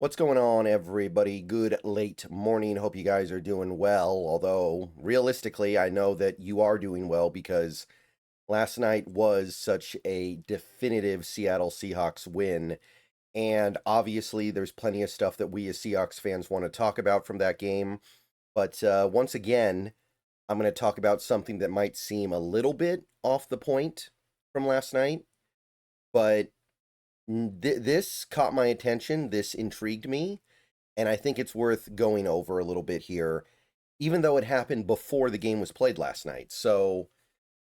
What's going on, everybody? Good late morning. Hope you guys are doing well. Although, realistically, I know that you are doing well because last night was such a definitive Seattle Seahawks win. And obviously, there's plenty of stuff that we as Seahawks fans want to talk about from that game. But once again, I'm going to talk about something that might seem a little bit off the point from last night. But this caught my attention. This intrigued me and I think it's worth going over a little bit here, even though it happened before the game was played last night. So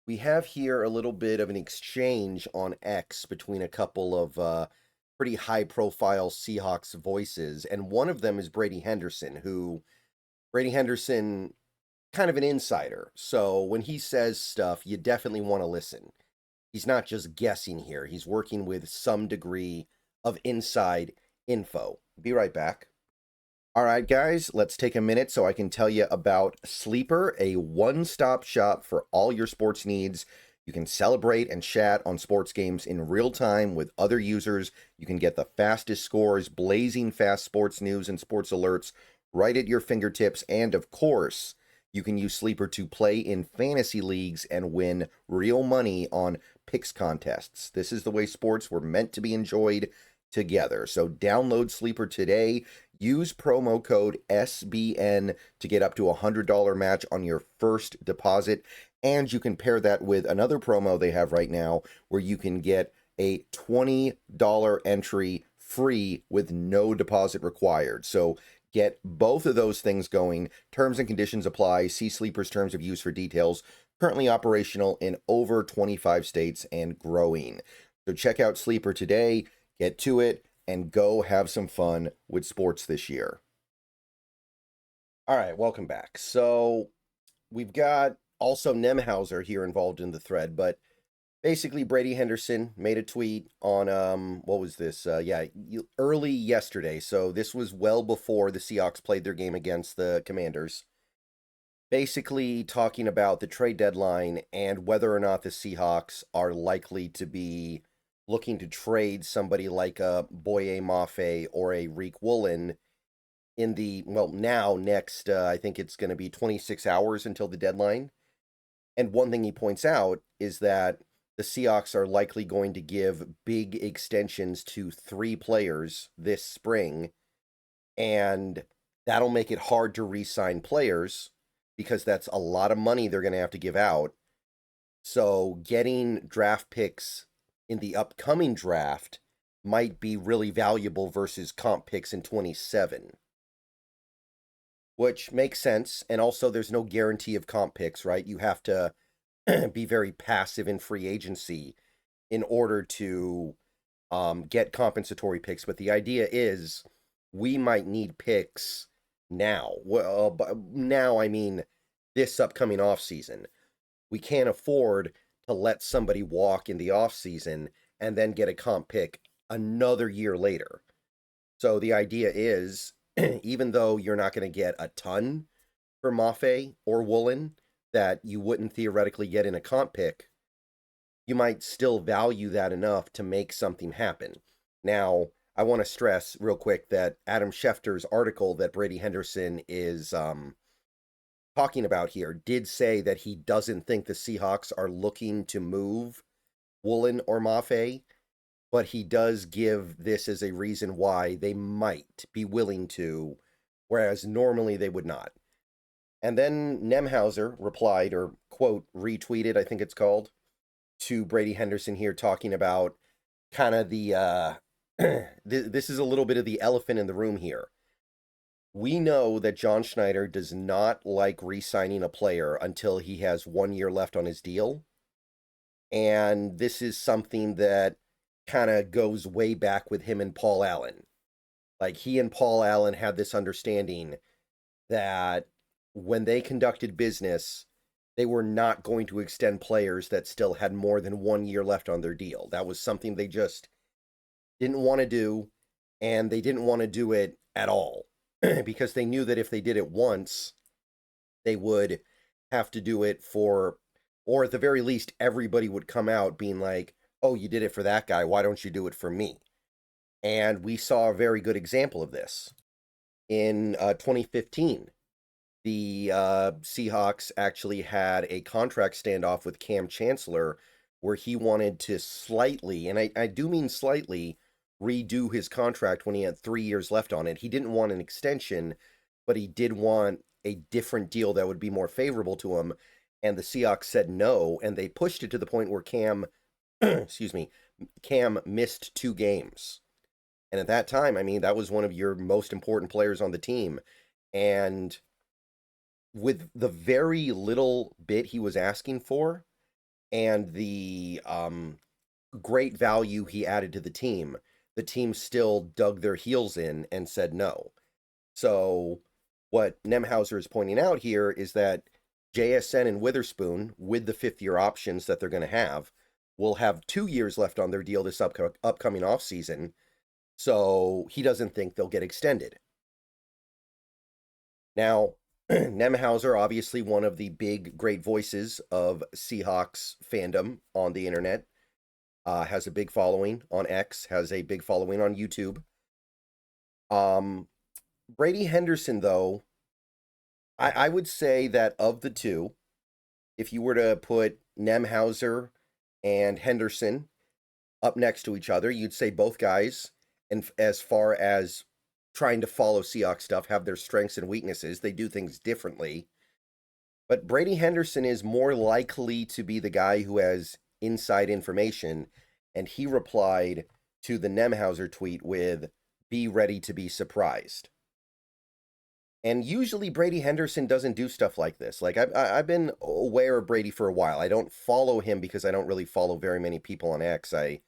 we have here a little bit of an exchange on X between a couple of pretty high-profile Seahawks voices, and one of them is Brady Henderson, Brady Henderson, kind of an insider. So when he says stuff, you definitely want to listen. He's not just guessing here. He's working with some degree of inside info. Be right back. All right, guys, let's take a minute so I can tell you about Sleeper, a one-stop shop for all your sports needs. You can celebrate and chat on sports games in real time with other users. You can get the fastest scores, blazing fast sports news and sports alerts right at your fingertips. And of course, you can use Sleeper to play in fantasy leagues and win real money on picks contests. This is the way sports were meant to be enjoyed together. So download Sleeper today. Use promo code SBN to get up to a $100 match on your first deposit. And you can pair that with another promo they have right now where you can get a $20 entry free with no deposit required. So get both of those things going. Terms and conditions apply. See Sleeper's terms of use for details. Currently operational in over 25 states and growing. So check out Sleeper today. Get to it and go have some fun with sports this year. All right, welcome back. So we've got also Nemhauser here involved in the thread, but basically Brady Henderson made a tweet on what was this? Early yesterday. So this was well before the Seahawks played their game against the Commanders. Basically talking about the trade deadline and whether or not the Seahawks are likely to be looking to trade somebody like a Boye Mafe or a Reek Woolen in the, well, now, next, I think it's going to be 26 hours until the deadline. And one thing he points out is that the Seahawks are likely going to give big extensions to 3 players this spring, and that'll make it hard to re-sign players because that's a lot of money they're going to have to give out. So getting draft picks in the upcoming draft might be really valuable versus comp picks in 27, which makes sense. And also, there's no guarantee of comp picks, right? You have to be very passive in free agency in order to get compensatory picks. But the idea is we might need picks now. Well, now I mean this upcoming offseason. We can't afford to let somebody walk in the offseason and then get a comp pick another year later. So the idea is, even though you're not going to get a ton for Mafe or Woolen that you wouldn't theoretically get in a comp pick, you might still value that enough to make something happen. Now, I want to stress real quick that Adam Schefter's article that Brady Henderson is talking about here did say that he doesn't think the Seahawks are looking to move Woolen or Mafe, but he does give this as a reason why they might be willing to, whereas normally they would not. And then Nemhauser replied, or quote, retweeted, I think it's called, to Brady Henderson here talking about kind of the, this is a little bit of the elephant in the room here. We know that John Schneider does not like re-signing a player until he has 1 year left on his deal. And this is something that kind of goes way back with him and Paul Allen. Like, he and Paul Allen had this understanding that when they conducted business, they were not going to extend players that still had more than 1 year left on their deal. That was something they just didn't want to do, and they didn't want to do it at all because they knew that if they did it once, they would have to do it for, or at the very least, everybody would come out being like, oh, you did it for that guy. Why don't you do it for me? And we saw a very good example of this. In 2015, the Seahawks actually had a contract standoff with Cam Chancellor where he wanted to slightly, and I do mean slightly, redo his contract when he had 3 years left on it. He didn't want an extension, but he did want a different deal that would be more favorable to him. And the Seahawks said no, and they pushed it to the point where Cam, excuse me, Cam missed 2 games. And at that time, I mean, that was one of your most important players on the team. And with the very little bit he was asking for and the great value he added to the team still dug their heels in and said no. So what Nemhauser is pointing out here is that JSN and Witherspoon, with the 5th-year options that they're going to have, will have 2 years left on their deal this upcoming offseason. So he doesn't think they'll get extended. Now, Nemhauser, obviously one of the big, great voices of Seahawks fandom on the internet, has a big following on X, has a big following on YouTube. Brady Henderson, though, I would say that of the two, if you were to put Nemhauser and Henderson up next to each other, you'd say both guys, and as far as trying to follow Seahawks stuff, have their strengths and weaknesses. They do things differently. But Brady Henderson is more likely to be the guy who has inside information, and he replied to the Nemhauser tweet with, "Be ready to be surprised." And usually Brady Henderson doesn't do stuff like this. Like, I've been aware of Brady for a while. I don't follow him because I don't really follow very many people on X. I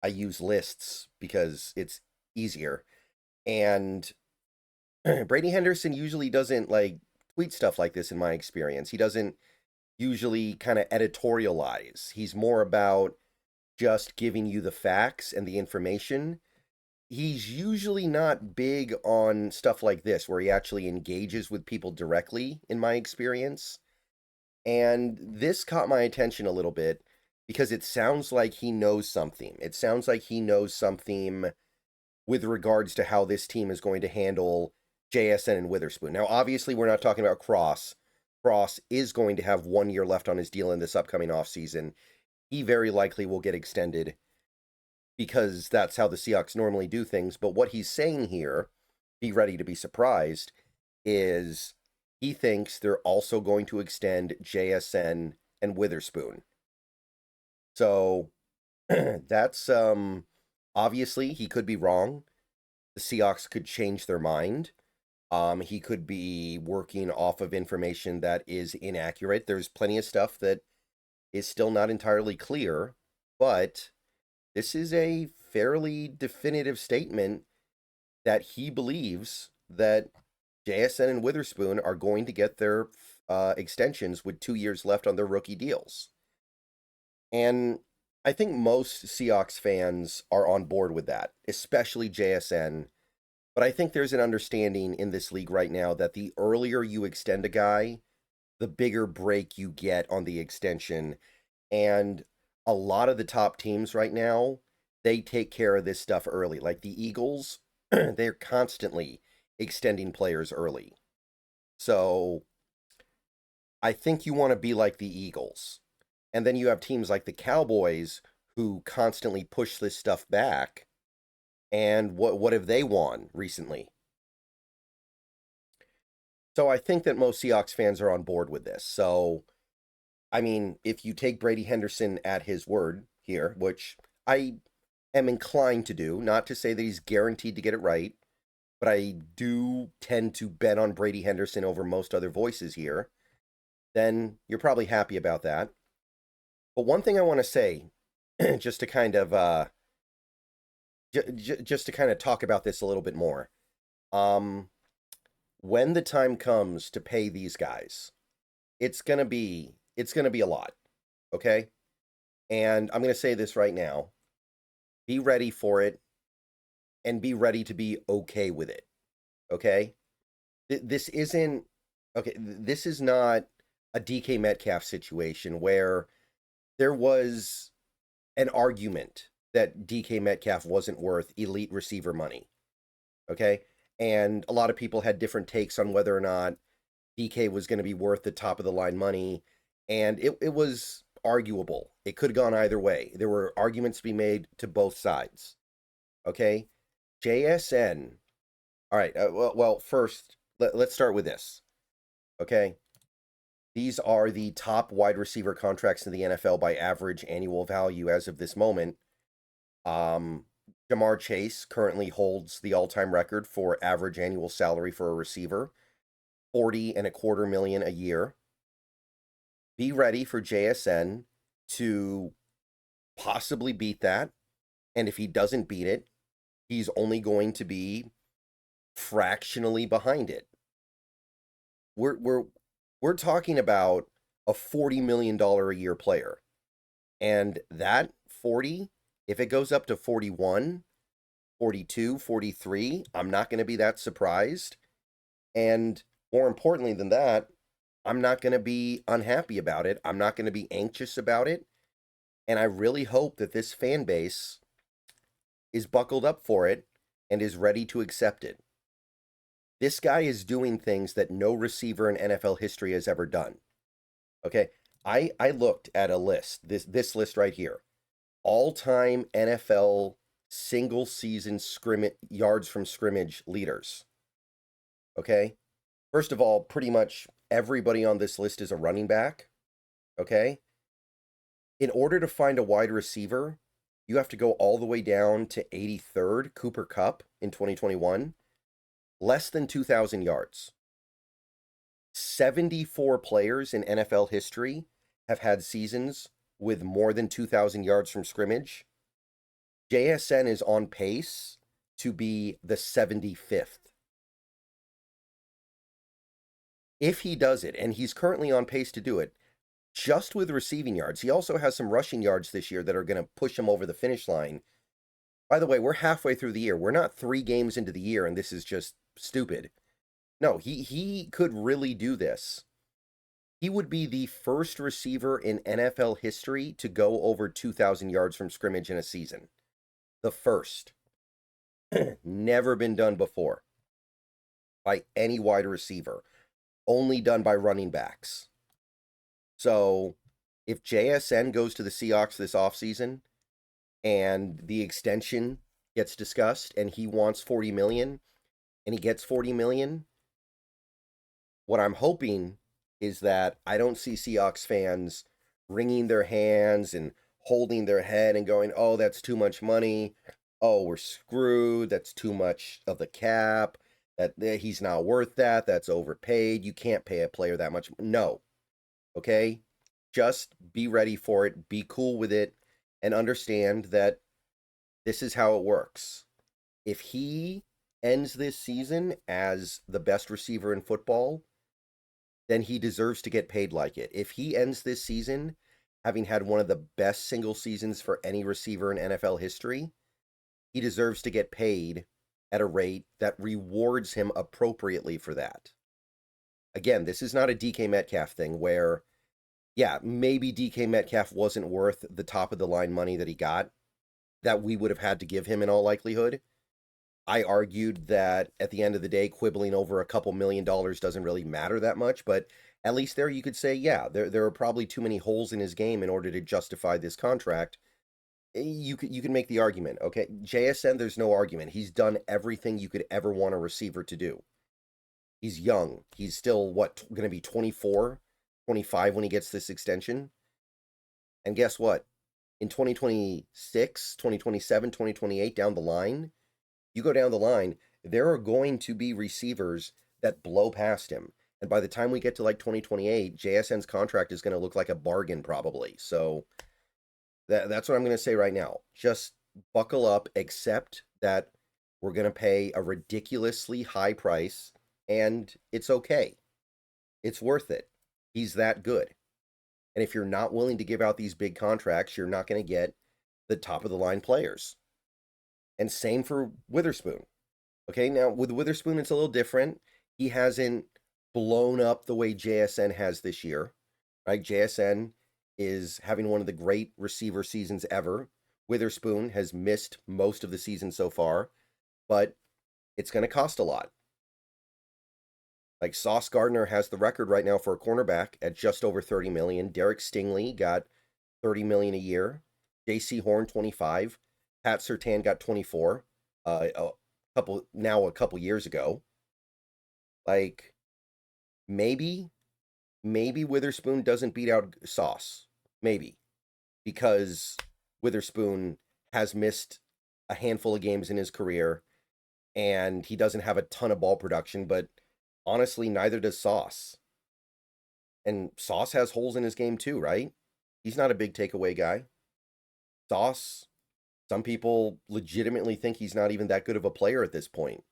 use lists because it's easier. And Brady Henderson usually doesn't like tweet stuff like this in my experience. He doesn't usually kind of editorialize. He's more about just giving you the facts and the information. He's usually not big on stuff like this where he actually engages with people directly, in my experience. And this caught my attention a little bit because it sounds like he knows something. It sounds like he knows something with regards to how this team is going to handle JSN and Witherspoon. Now, obviously, we're not talking about Cross. Cross is going to have 1 year left on his deal in this upcoming offseason. He very likely will get extended because that's how the Seahawks normally do things. But what he's saying here, be ready to be surprised, is he thinks they're also going to extend JSN and Witherspoon. So that's obviously he could be wrong. The Seahawks could change their mind. He could be working off of information that is inaccurate. There's plenty of stuff that is still not entirely clear, but this is a fairly definitive statement that he believes that JSN and Witherspoon are going to get their extensions with 2 years left on their rookie deals. And I think most Seahawks fans are on board with that, especially JSN. But I think there's an understanding in this league right now that the earlier you extend a guy, the bigger break you get on the extension. And a lot of the top teams right now, they take care of this stuff early. Like the Eagles, they're constantly extending players early. So I think you want to be like the Eagles. And then you have teams like the Cowboys who constantly push this stuff back. And what have they won recently? So I think that most Seahawks fans are on board with this. So, I mean, if you take Brady Henderson at his word here, which I am inclined to do, not to say that he's guaranteed to get it right, but I do tend to bet on Brady Henderson over most other voices here, then you're probably happy about that. But one thing I want to say, just to kind of just to kind of talk about this a little bit more. When the time comes to pay these guys, it's gonna be a lot, okay? And I'm gonna say this right now: be ready for it, and be ready to be okay with it, okay? This isn't okay. This is not a DK Metcalf situation where there was an argument that DK Metcalf wasn't worth elite receiver money. Okay. And a lot of people had different takes on whether or not DK was going to be worth the top of the line money. And it was arguable. It could have gone either way. There were arguments to be made to both sides. Okay. JSN. All right. Well, first, let's start with this. Okay. These are the top wide receiver contracts in the NFL by average annual value as of this moment. Jamar Chase currently holds the all-time record for average annual salary for a receiver, 40.25 million a year. Be ready for JSN to possibly beat that, and if he doesn't beat it, he's only going to be fractionally behind it. We're talking about a $40 million a year player, and that 40, if it goes up to 41, 42, 43, I'm not going to be that surprised. And more importantly than that, I'm not going to be unhappy about it. I'm not going to be anxious about it. And I really hope that this fan base is buckled up for it and is ready to accept it. This guy is doing things that no receiver in NFL history has ever done. Okay, I looked at a list, this list right here. All-time NFL single season yards from scrimmage leaders. Okay? First of all, pretty much everybody on this list is a running back. Okay? In order to find a wide receiver, you have to go all the way down to 83rd, Cooper Kupp in 2021. Less than 2,000 yards. 74 players in NFL history have had seasons with more than 2,000 yards from scrimmage. JSN is on pace to be the 75th. If he does it, and he's currently on pace to do it, just with receiving yards. He also has some rushing yards this year that are going to push him over the finish line. By the way, we're halfway through the year. We're not 3 games into the year, and this is just stupid. No, he could really do this. He would be the first receiver in NFL history to go over 2,000 yards from scrimmage in a season. The first. Never been done before by any wide receiver. Only done by running backs. So if JSN goes to the Seahawks this offseason and the extension gets discussed and he wants 40 million and he gets 40 million, what I'm hoping is that I don't see Seahawks fans wringing their hands and holding their head and going, oh, that's too much money. Oh, we're screwed. That's too much of the cap. That he's not worth that. That's overpaid. You can't pay a player that much. No. Okay? Just be ready for it. Be cool with it. And understand that this is how it works. If he ends this season as the best receiver in football, then he deserves to get paid like it. If he ends this season having had one of the best single seasons for any receiver in NFL history, he deserves to get paid at a rate that rewards him appropriately for that. Again, this is not a DK Metcalf thing where, yeah, maybe DK Metcalf wasn't worth the top of the line money that he got, that we would have had to give him in all likelihood. I argued that at the end of the day, quibbling over a couple $1 million doesn't really matter that much, but at least there you could say, yeah, there are probably too many holes in his game in order to justify this contract. You can make the argument, okay? JSN, there's no argument. He's done everything you could ever want a receiver to do. He's young. He's still, going to be 24, 25 when he gets this extension? And guess what? In 2026, 2027, 2028, down the line, you go down the line, there are going to be receivers that blow past him. And by the time we get to like 2028, JSN's contract is going to look like a bargain probably. So that's what I'm going to say right now. Just buckle up, accept that we're going to pay a ridiculously high price, and it's okay. It's worth it. He's that good. And if you're not willing to give out these big contracts, you're not going to get the top of the line players. And same for Witherspoon. Okay, now with Witherspoon, it's a little different. He hasn't blown up the way JSN has this year. Right? JSN is having one of the great receiver seasons ever Witherspoon has missed most of the season so far, but it's going to cost a lot. Like Sauce Gardner has the record right now for a cornerback at just over 30 million. Derek Stingley got 30 million a year. JC Horn 25. Pat Surtain got 24. A couple years ago. Like maybe Witherspoon doesn't beat out Sauce. Maybe because Witherspoon has missed a handful of games in his career and he doesn't have a ton of ball production, but honestly, neither does Sauce. And Sauce has holes in his game too, right? He's not a big takeaway guy. Sauce, some people legitimately think he's not even that good of a player at this point,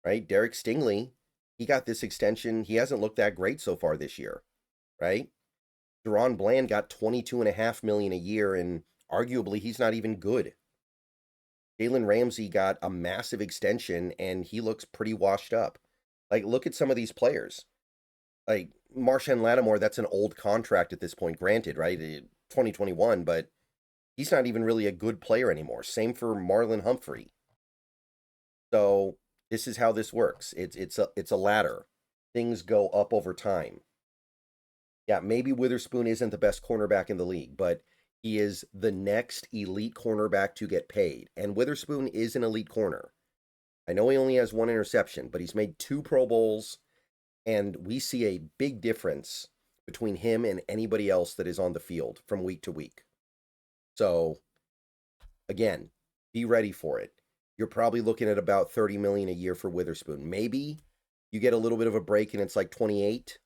right? Derek Stingley, he got this extension. He hasn't looked that great so far this year, right? Deron Bland got $22.5 million a year, and arguably he's not even good. Jalen Ramsey got a massive extension, and he looks pretty washed up. Like, look at some of these players. Like, Marshawn Lattimore, that's an old contract at this point, granted, right? 2021, but he's not even really a good player anymore. Same for Marlon Humphrey. So this is how this works. It's a ladder. Things go up over time. Yeah, maybe Witherspoon isn't the best cornerback in the league, but he is the next elite cornerback to get paid. And Witherspoon is an elite corner. I know he only has one interception, but he's made 2 Pro Bowls, and we see a big difference between him and anybody else that is on the field from week to week. So, again, be ready for it. You're probably looking at about 30 million a year for Witherspoon. Maybe you get a little bit of a break and it's like 28,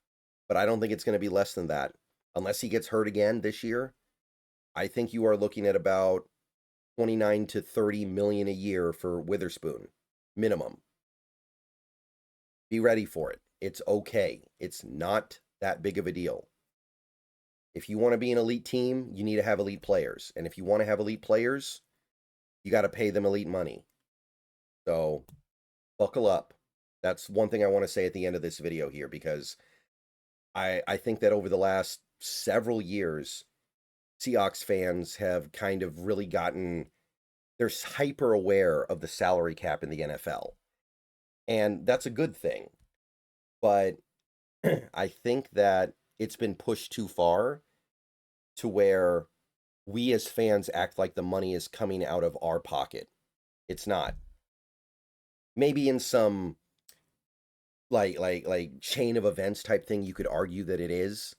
but I don't think it's going to be less than that. Unless he gets hurt again this year, I think you are looking at about 29 to 30 million a year for Witherspoon, minimum. Be ready for it. It's okay. It's not that big of a deal. If you want to be an elite team, you need to have elite players. And if you want to have elite players, you got to pay them elite money. So buckle up. That's one thing I want to say at the end of this video here, because I think that over the last several years, Seahawks fans have kind of really gotten, they're hyper aware of the salary cap in the NFL. And that's a good thing. But I think that it's been pushed too far to where we as fans act like the money is coming out of our pocket. It's not. Maybe in some like chain of events type thing, you could argue that it is,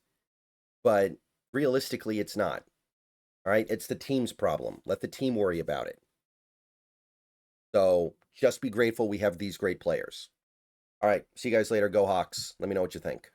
but realistically, it's not. All right, it's the team's problem. Let the team worry about it. So just be grateful we have these great players. All right, see you guys later. Go Hawks. Let me know what you think.